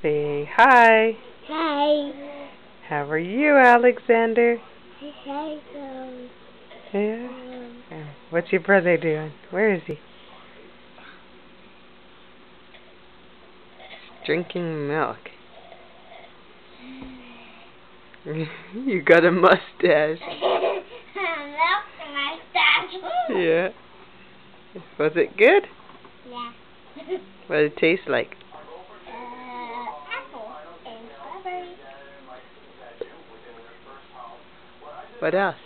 Say hi. Hi. How are you, Alexander? Hi. Yeah? What's your brother doing? Where is he? Drinking milk. You got a mustache. Milk mustache. Yeah. Was it good? Yeah. What did it taste like? Apple and strawberry. What else?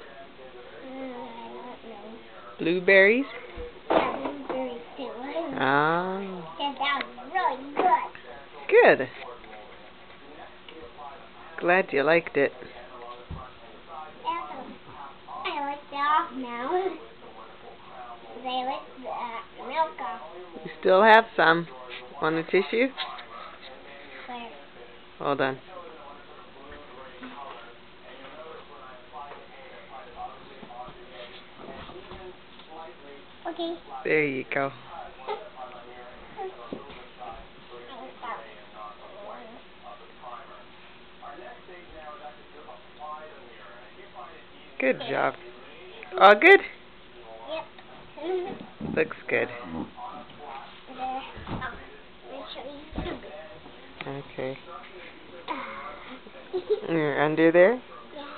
I don't know. Blueberries? Yeah, blueberries too. Ah. Yeah, that was really good. Good. Glad you liked it. I like that off now. They lick the milk off. You still have some. Want a tissue? Where? Hold on. Okay. There you go. Good job. All good? Yep. Looks good. Okay. You're under there? Yeah.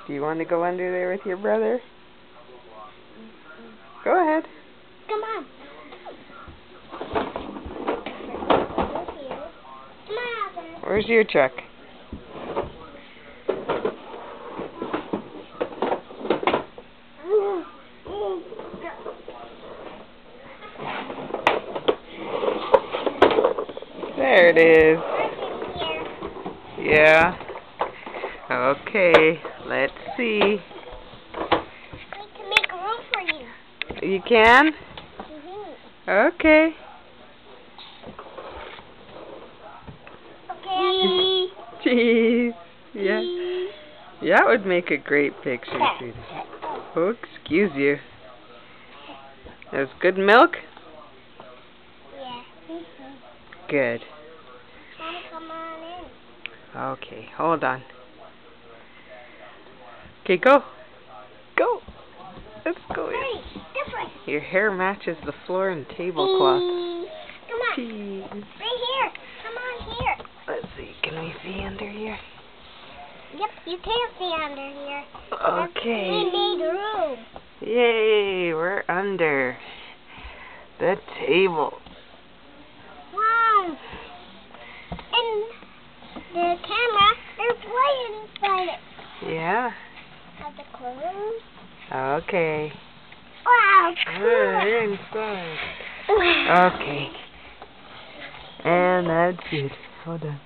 Do you want to go under there with your brother? Go ahead. Come on. Where's your truck? There it is. Yeah. Okay. Let's see. I can make room for you. You can? Okay. Okay. Cheese. Yeah. Yeah, that would make a great picture, sweetie. Oh, excuse you. That's good milk? Yeah. Good. Come on in. Okay, hold on. Okay, go. Go. Let's go in. Hey, this way. Your hair matches the floor and tablecloth. Come on. Cheese. Right here. Come on here. Let's see, can we see under here? Yep, you can see under here. Okay. We made room. Yay, we're under the table. Wow. And the camera, there's light inside it. Yeah. Have to close. Okay. Wow, We're inside. Okay. And that's it. Hold on.